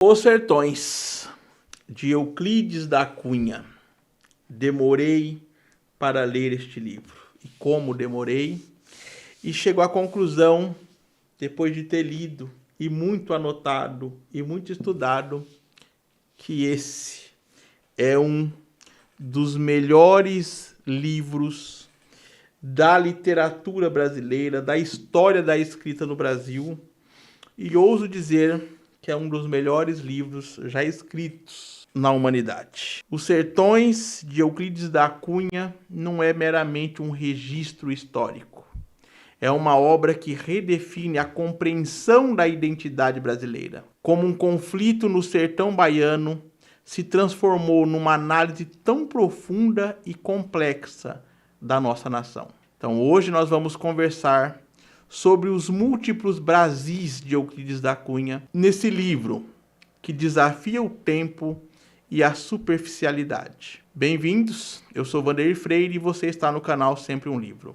Os Sertões, de Euclides da Cunha. Demorei para ler este livro. E como demorei? E chego à conclusão, depois de ter lido, e muito anotado, e muito estudado, que esse é um dos melhores livros da literatura brasileira, da história da escrita no Brasil, e ouso dizer que é um dos melhores livros já escritos na humanidade. Os Sertões, de Euclides da Cunha, não é meramente um registro histórico. É uma obra que redefine a compreensão da identidade brasileira. Como um conflito no sertão baiano se transformou numa análise tão profunda e complexa da nossa nação. Então hoje nós vamos conversar sobre os múltiplos Brasis de Euclides da Cunha, nesse livro que desafia o tempo e a superficialidade. Bem-vindos, eu sou Vanderir Freire e você está no canal Sempre um Livro.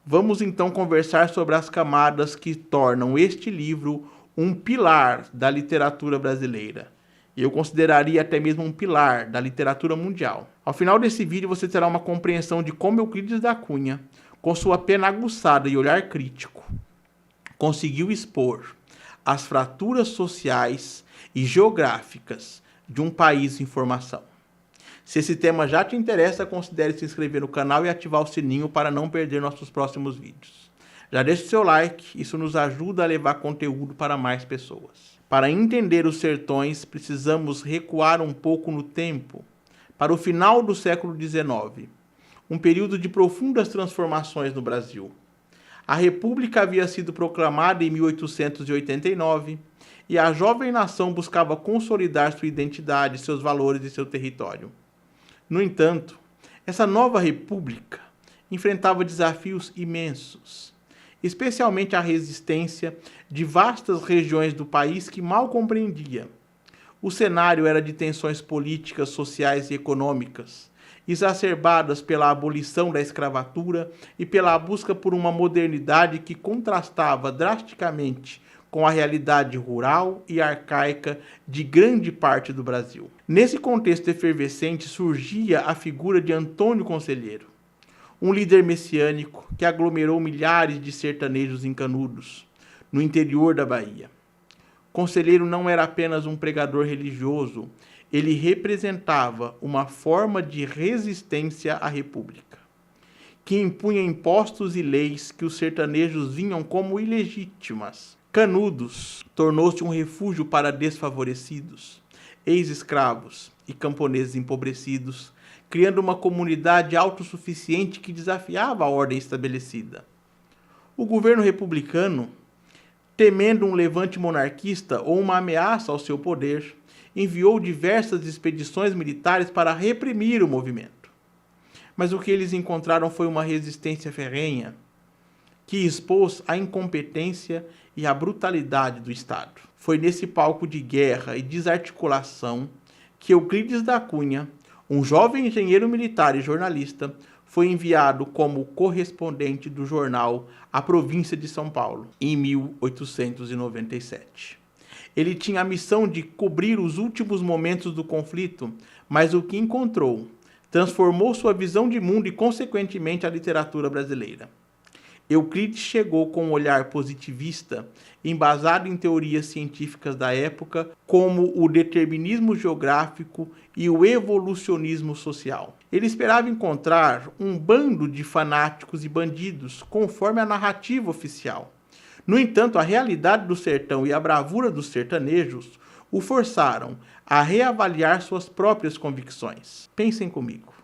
Vamos então conversar sobre as camadas que tornam este livro um pilar da literatura brasileira. Eu consideraria até mesmo um pilar da literatura mundial. Ao final desse vídeo você terá uma compreensão de como Euclides da Cunha, com sua pena aguçada e olhar crítico, conseguiu expor as fraturas sociais e geográficas de um país em formação. Se esse tema já te interessa, considere se inscrever no canal e ativar o sininho para não perder nossos próximos vídeos. Já deixe o seu like, isso nos ajuda a levar conteúdo para mais pessoas. Para entender os sertões, precisamos recuar um pouco no tempo, para o final do século XIX, um período de profundas transformações no Brasil. A República havia sido proclamada em 1889 e a jovem nação buscava consolidar sua identidade, seus valores e seu território. No entanto, essa nova república enfrentava desafios imensos, especialmente a resistência de vastas regiões do país que mal compreendia. O cenário era de tensões políticas, sociais e econômicas, exacerbadas pela abolição da escravatura e pela busca por uma modernidade que contrastava drasticamente com a realidade rural e arcaica de grande parte do Brasil. Nesse contexto efervescente surgia a figura de Antônio Conselheiro, um líder messiânico que aglomerou milhares de sertanejos encanudos no interior da Bahia. Conselheiro não era apenas um pregador religioso, ele representava uma forma de resistência à República, que impunha impostos e leis que os sertanejos vinham como ilegítimas. Canudos tornou-se um refúgio para desfavorecidos, ex-escravos e camponeses empobrecidos, criando uma comunidade autossuficiente que desafiava a ordem estabelecida. O governo republicano, temendo um levante monarquista ou uma ameaça ao seu poder, enviou diversas expedições militares para reprimir o movimento. Mas o que eles encontraram foi uma resistência ferrenha, que expôs a incompetência e a brutalidade do Estado. Foi nesse palco de guerra e desarticulação que Euclides da Cunha, um jovem engenheiro militar e jornalista, foi enviado como correspondente do jornal A Província de São Paulo, em 1897. Ele tinha a missão de cobrir os últimos momentos do conflito, mas o que encontrou transformou sua visão de mundo e, consequentemente, a literatura brasileira. Euclides chegou com um olhar positivista, embasado em teorias científicas da época, como o determinismo geográfico e o evolucionismo social. Ele esperava encontrar um bando de fanáticos e bandidos, conforme a narrativa oficial. No entanto, a realidade do sertão e a bravura dos sertanejos o forçaram a reavaliar suas próprias convicções. Pensem comigo.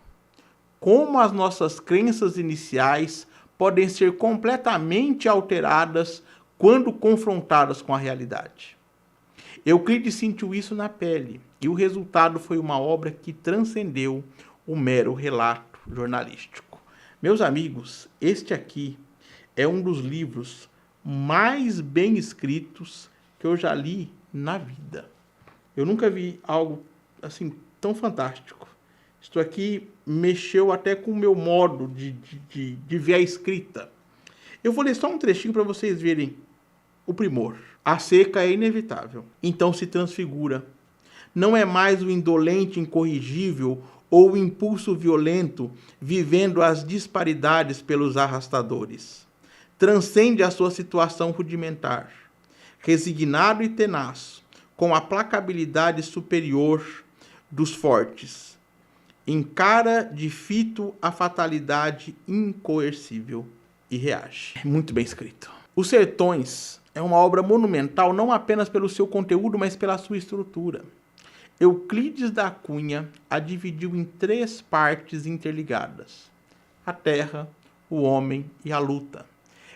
Como as nossas crenças iniciais podem ser completamente alteradas quando confrontadas com a realidade. Euclides sentiu isso na pele, e o resultado foi uma obra que transcendeu o mero relato jornalístico. Meus amigos, este aqui é um dos livros mais bem escritos que eu já li na vida. Eu nunca vi algo assim tão fantástico. Isto aqui mexeu até com o meu modo de ver a escrita. Eu vou ler só um trechinho para vocês verem o primor. A seca é inevitável, então se transfigura. Não é mais o indolente incorrigível ou o impulso violento vivendo as disparidades pelos arrastadores. Transcende a sua situação rudimentar. Resignado e tenaz, com a placabilidade superior dos fortes. Encara de fito a fatalidade incoercível e reage. Muito bem escrito. Os Sertões é uma obra monumental não apenas pelo seu conteúdo, mas pela sua estrutura. Euclides da Cunha a dividiu em 3 partes interligadas: a terra, o homem e a luta.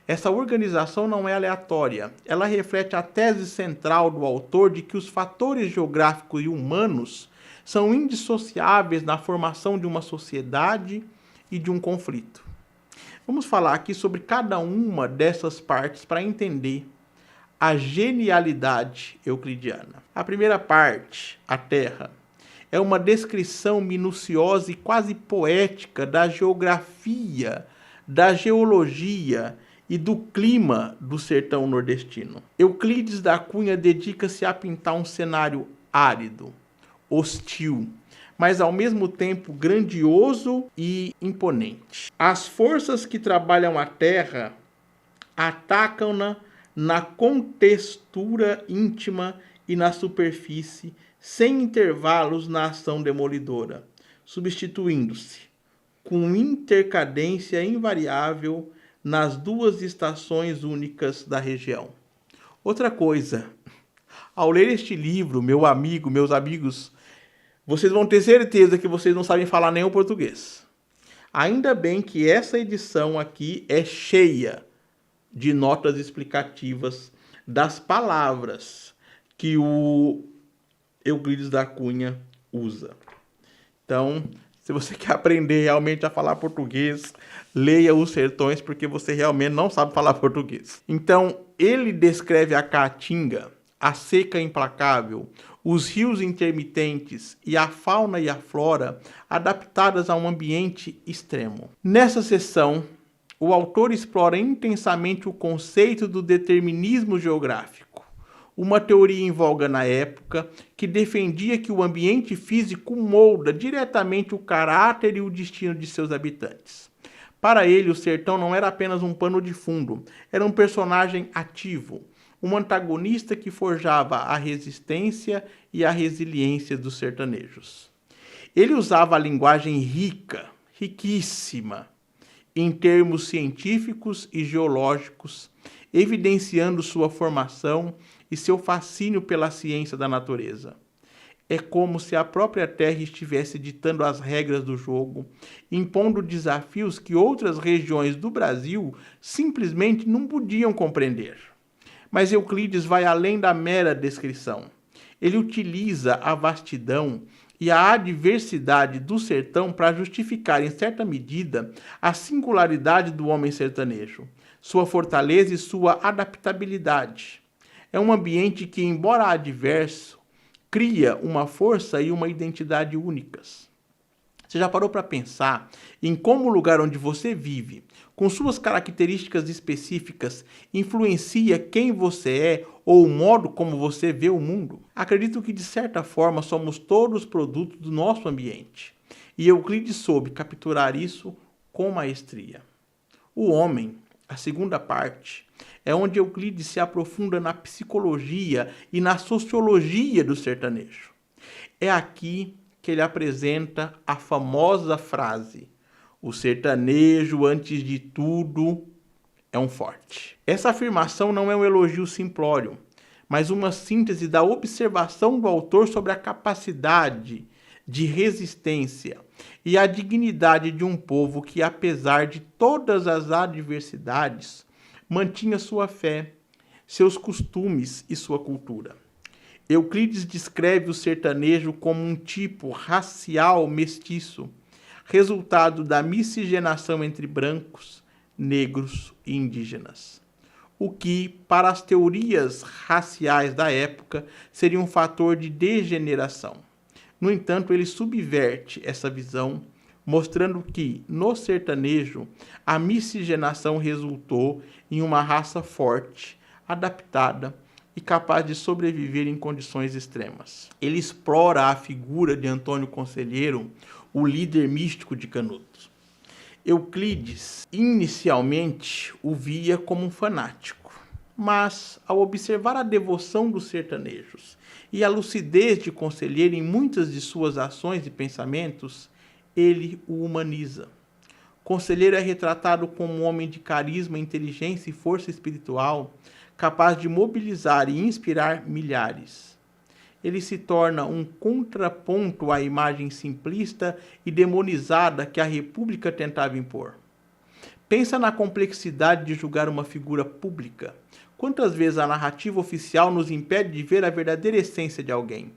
Essa organização não é aleatória, ela reflete a tese central do autor de que os fatores geográficos e humanos são indissociáveis na formação de uma sociedade e de um conflito. Vamos falar aqui sobre cada uma dessas partes para entender a genialidade euclidiana. A primeira parte, a terra, é uma descrição minuciosa e quase poética da geografia, da geologia e do clima do sertão nordestino. Euclides da Cunha dedica-se a pintar um cenário árido, hostil, mas ao mesmo tempo grandioso e imponente. As forças que trabalham a terra atacam-na na contextura íntima e na superfície, sem intervalos na ação demolidora, substituindo-se, com intercadência invariável, nas 2 estações únicas da região. Outra coisa, ao ler este livro, meus amigos, vocês vão ter certeza que vocês não sabem falar nem o português. Ainda bem que essa edição aqui é cheia de notas explicativas das palavras que o Euclides da Cunha usa. Então, se você quer aprender realmente a falar português, leia Os Sertões, porque você realmente não sabe falar português. Então, ele descreve a caatinga, a seca implacável, os rios intermitentes e a fauna e a flora adaptadas a um ambiente extremo. Nessa seção, o autor explora intensamente o conceito do determinismo geográfico, uma teoria em voga na época que defendia que o ambiente físico molda diretamente o caráter e o destino de seus habitantes. Para ele, o sertão não era apenas um pano de fundo, era um personagem ativo, um antagonista que forjava a resistência e a resiliência dos sertanejos. Ele usava a linguagem riquíssima, em termos científicos e geológicos, evidenciando sua formação e seu fascínio pela ciência da natureza. É como se a própria terra estivesse ditando as regras do jogo, impondo desafios que outras regiões do Brasil simplesmente não podiam compreender. Mas Euclides vai além da mera descrição. Ele utiliza a vastidão e a adversidade do sertão para justificar, em certa medida, a singularidade do homem sertanejo, sua fortaleza e sua adaptabilidade. É um ambiente que, embora adverso, cria uma força e uma identidade únicas. Você já parou para pensar em como o lugar onde você vive, com suas características específicas, influencia quem você é ou o modo como você vê o mundo? Acredito que, de certa forma, somos todos produtos do nosso ambiente. E Euclides soube capturar isso com maestria. O homem, a segunda parte, é onde Euclides se aprofunda na psicologia e na sociologia do sertanejo. É aqui que ele apresenta a famosa frase: o sertanejo, antes de tudo, é um forte. Essa afirmação não é um elogio simplório, mas uma síntese da observação do autor sobre a capacidade de resistência e a dignidade de um povo que, apesar de todas as adversidades, mantinha sua fé, seus costumes e sua cultura. Euclides descreve o sertanejo como um tipo racial mestiço, resultado da miscigenação entre brancos, negros e indígenas, o que, para as teorias raciais da época, seria um fator de degeneração. No entanto, ele subverte essa visão, mostrando que, no sertanejo, a miscigenação resultou em uma raça forte, adaptada e capaz de sobreviver em condições extremas. Ele explora a figura de Antônio Conselheiro, o líder místico de Canudos. Euclides, inicialmente, o via como um fanático, mas, ao observar a devoção dos sertanejos e a lucidez de Conselheiro em muitas de suas ações e pensamentos, ele o humaniza. Conselheiro é retratado como um homem de carisma, inteligência e força espiritual, capaz de mobilizar e inspirar milhares. Ele se torna um contraponto à imagem simplista e demonizada que a República tentava impor. Pensa na complexidade de julgar uma figura pública. Quantas vezes a narrativa oficial nos impede de ver a verdadeira essência de alguém?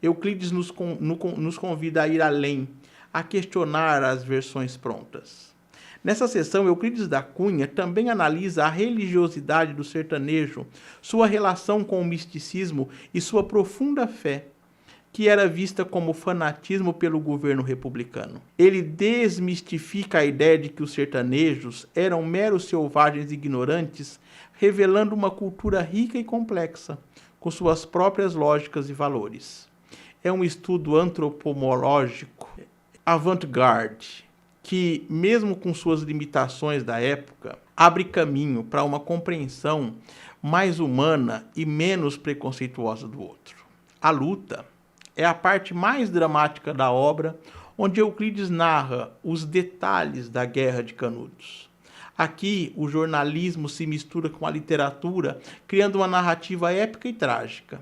Euclides nos convida a ir além, a questionar as versões prontas. Nessa sessão, Euclides da Cunha também analisa a religiosidade do sertanejo, sua relação com o misticismo e sua profunda fé, que era vista como fanatismo pelo governo republicano. Ele desmistifica a ideia de que os sertanejos eram meros selvagens ignorantes, revelando uma cultura rica e complexa, com suas próprias lógicas e valores. É um estudo antropológico avant-garde, que, mesmo com suas limitações da época, abre caminho para uma compreensão mais humana e menos preconceituosa do outro. A luta é a parte mais dramática da obra, onde Euclides narra os detalhes da Guerra de Canudos. Aqui, o jornalismo se mistura com a literatura, criando uma narrativa épica e trágica.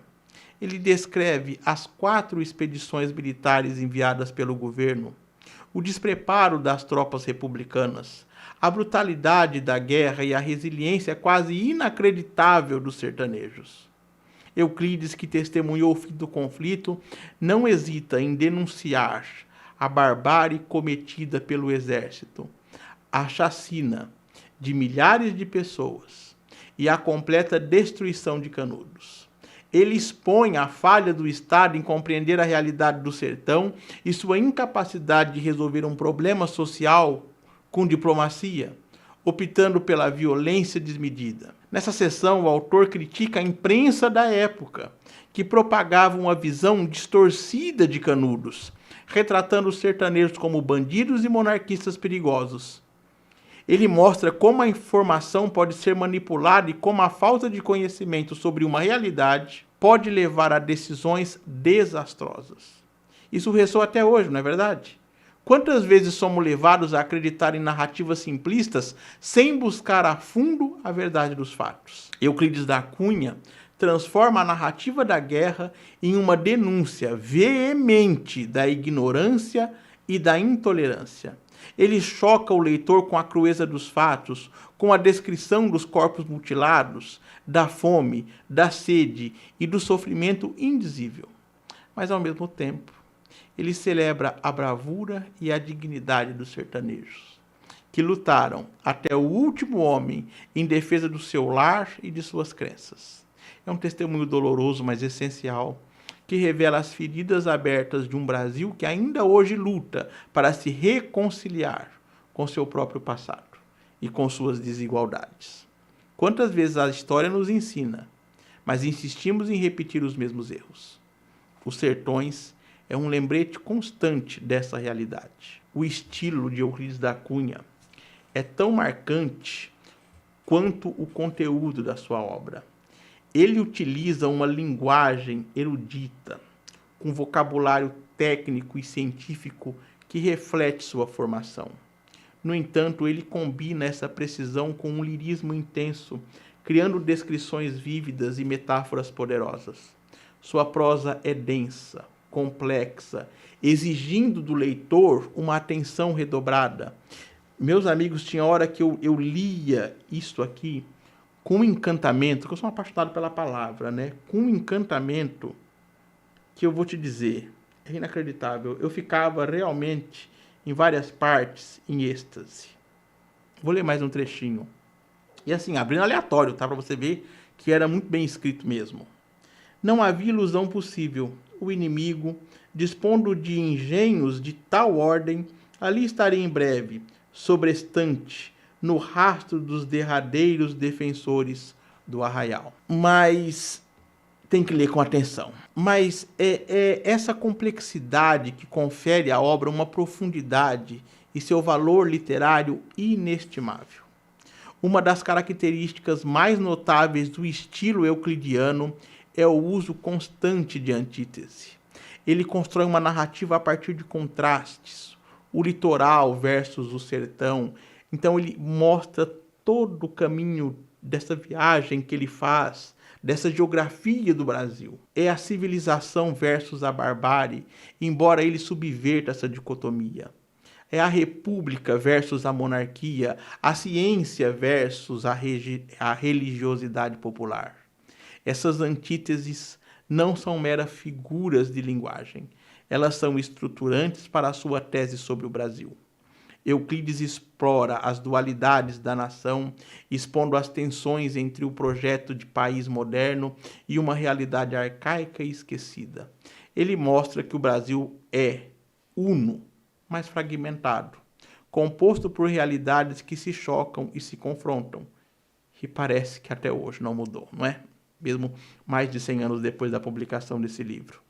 Ele descreve as 4 expedições militares enviadas pelo governo, o despreparo das tropas republicanas, a brutalidade da guerra e a resiliência quase inacreditável dos sertanejos. Euclides, que testemunhou o fim do conflito, não hesita em denunciar a barbárie cometida pelo exército, a chacina de milhares de pessoas e a completa destruição de Canudos. Ele expõe a falha do Estado em compreender a realidade do sertão e sua incapacidade de resolver um problema social com diplomacia, optando pela violência desmedida. Nessa sessão, o autor critica a imprensa da época, que propagava uma visão distorcida de Canudos, retratando os sertanejos como bandidos e monarquistas perigosos. Ele mostra como a informação pode ser manipulada e como a falta de conhecimento sobre uma realidade pode levar a decisões desastrosas. Isso ressoa até hoje, não é verdade? Quantas vezes somos levados a acreditar em narrativas simplistas sem buscar a fundo a verdade dos fatos? Euclides da Cunha transforma a narrativa da guerra em uma denúncia veemente da ignorância e da intolerância. Ele choca o leitor com a crueza dos fatos, com a descrição dos corpos mutilados, da fome, da sede e do sofrimento indizível. Mas, ao mesmo tempo, ele celebra a bravura e a dignidade dos sertanejos, que lutaram até o último homem em defesa do seu lar e de suas crenças. É um testemunho doloroso, mas essencial, que revela as feridas abertas de um Brasil que ainda hoje luta para se reconciliar com seu próprio passado e com suas desigualdades. Quantas vezes a história nos ensina, mas insistimos em repetir os mesmos erros. Os sertões é um lembrete constante dessa realidade. O estilo de Euclides da Cunha é tão marcante quanto o conteúdo da sua obra. Ele utiliza uma linguagem erudita, com vocabulário técnico e científico que reflete sua formação. No entanto, ele combina essa precisão com um lirismo intenso, criando descrições vívidas e metáforas poderosas. Sua prosa é densa, complexa, exigindo do leitor uma atenção redobrada. Meus amigos, tinha hora que eu lia isto aqui com um encantamento, que eu sou apaixonado pela palavra, né? Com um encantamento que eu vou te dizer, é inacreditável. Eu ficava realmente, em várias partes, em êxtase. Vou ler mais um trechinho. E assim, abrindo aleatório, tá? Para você ver que era muito bem escrito mesmo. Não havia ilusão possível. O inimigo, dispondo de engenhos de tal ordem, ali estaria em breve, sobrestante, no rastro dos derradeiros defensores do arraial. Mas tem que ler com atenção. Mas é essa complexidade que confere à obra uma profundidade e seu valor literário inestimável. Uma das características mais notáveis do estilo euclidiano é o uso constante de antítese. Ele constrói uma narrativa a partir de contrastes, o litoral versus o sertão. Então ele mostra todo o caminho dessa viagem que ele faz, dessa geografia do Brasil. É a civilização versus a barbárie, embora ele subverta essa dicotomia. É a república versus a monarquia, a ciência versus a religiosidade popular. Essas antíteses não são meras figuras de linguagem, elas são estruturantes para a sua tese sobre o Brasil. Euclides explora as dualidades da nação, expondo as tensões entre o projeto de país moderno e uma realidade arcaica e esquecida. Ele mostra que o Brasil é uno, mas fragmentado, composto por realidades que se chocam e se confrontam. E parece que até hoje não mudou, não é? Mesmo mais de 100 anos depois da publicação desse livro.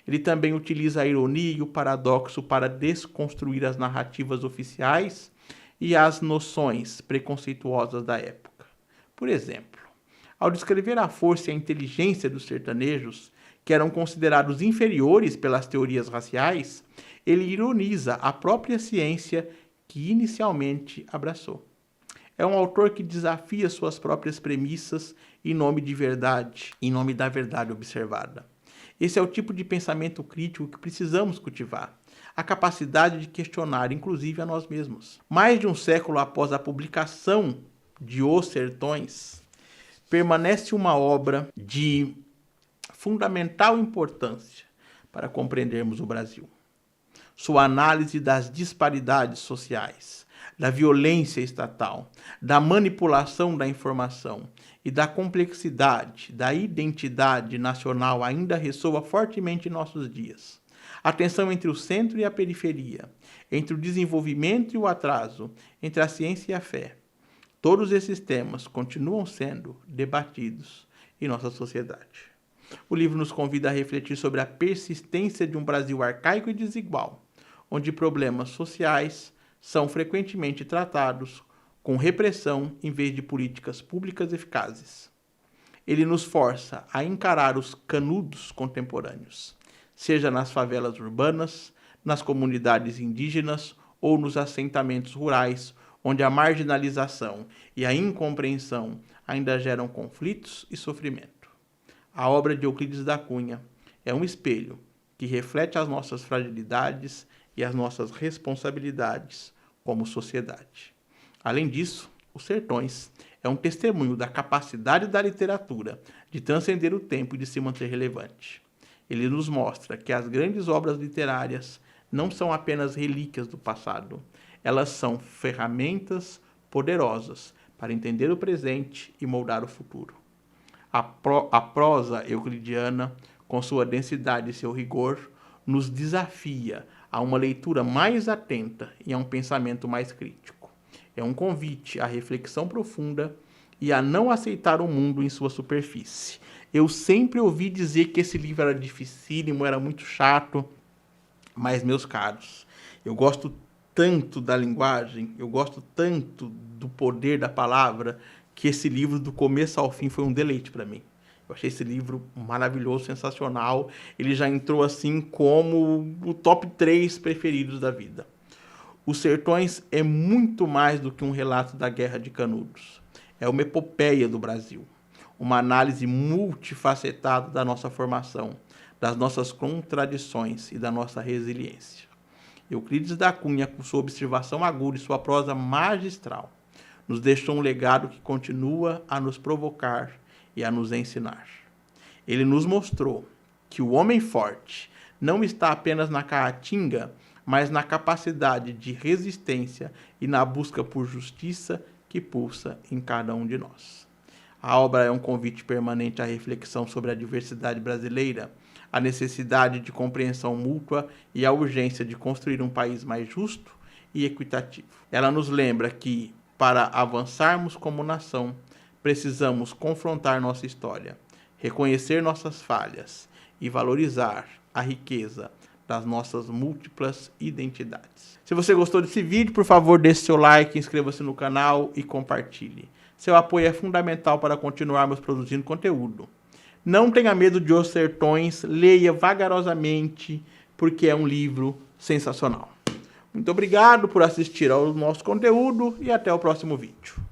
Ele também utiliza a ironia e o paradoxo para desconstruir as narrativas oficiais e as noções preconceituosas da época. Por exemplo, ao descrever a força e a inteligência dos sertanejos, que eram considerados inferiores pelas teorias raciais, ele ironiza a própria ciência que inicialmente abraçou. É um autor que desafia suas próprias premissas em nome da verdade observada. Esse é o tipo de pensamento crítico que precisamos cultivar, a capacidade de questionar, inclusive, a nós mesmos. Mais de um século após a publicação de Os Sertões, permanece uma obra de fundamental importância para compreendermos o Brasil. Sua análise das disparidades sociais, da violência estatal, da manipulação da informação e da complexidade da identidade nacional ainda ressoa fortemente em nossos dias. A tensão entre o centro e a periferia, entre o desenvolvimento e o atraso, entre a ciência e a fé. Todos esses temas continuam sendo debatidos em nossa sociedade. O livro nos convida a refletir sobre a persistência de um Brasil arcaico e desigual, onde problemas sociais são frequentemente tratados com repressão em vez de políticas públicas eficazes. Ele nos força a encarar os canudos contemporâneos, seja nas favelas urbanas, nas comunidades indígenas ou nos assentamentos rurais, onde a marginalização e a incompreensão ainda geram conflitos e sofrimento. A obra de Euclides da Cunha é um espelho que reflete as nossas fragilidades e as nossas responsabilidades como sociedade. Além disso, Os Sertões é um testemunho da capacidade da literatura de transcender o tempo e de se manter relevante. Ele nos mostra que as grandes obras literárias não são apenas relíquias do passado, elas são ferramentas poderosas para entender o presente e moldar o futuro. A prosa euclidiana, com sua densidade e seu rigor, nos desafia a uma leitura mais atenta e a um pensamento mais crítico. É um convite à reflexão profunda e a não aceitar o mundo em sua superfície. Eu sempre ouvi dizer que esse livro era dificílimo, era muito chato, mas, meus caros, eu gosto tanto da linguagem, eu gosto tanto do poder da palavra, que esse livro, do começo ao fim, foi um deleite para mim. Eu achei esse livro maravilhoso, sensacional. Ele já entrou assim como o top 3 preferidos da vida. Os Sertões é muito mais do que um relato da Guerra de Canudos. É uma epopeia do Brasil. Uma análise multifacetada da nossa formação, das nossas contradições e da nossa resiliência. Euclides da Cunha, com sua observação aguda e sua prosa magistral, nos deixou um legado que continua a nos provocar e a nos ensinar. Ele nos mostrou que o homem forte não está apenas na caatinga, mas na capacidade de resistência e na busca por justiça que pulsa em cada um de nós. A obra é um convite permanente à reflexão sobre a diversidade brasileira, a necessidade de compreensão mútua e a urgência de construir um país mais justo e equitativo. Ela nos lembra que, para avançarmos como nação, precisamos confrontar nossa história, reconhecer nossas falhas e valorizar a riqueza das nossas múltiplas identidades. Se você gostou desse vídeo, por favor, deixe seu like, inscreva-se no canal e compartilhe. Seu apoio é fundamental para continuarmos produzindo conteúdo. Não tenha medo de Os Sertões, leia vagarosamente, porque é um livro sensacional. Muito obrigado por assistir ao nosso conteúdo e até o próximo vídeo.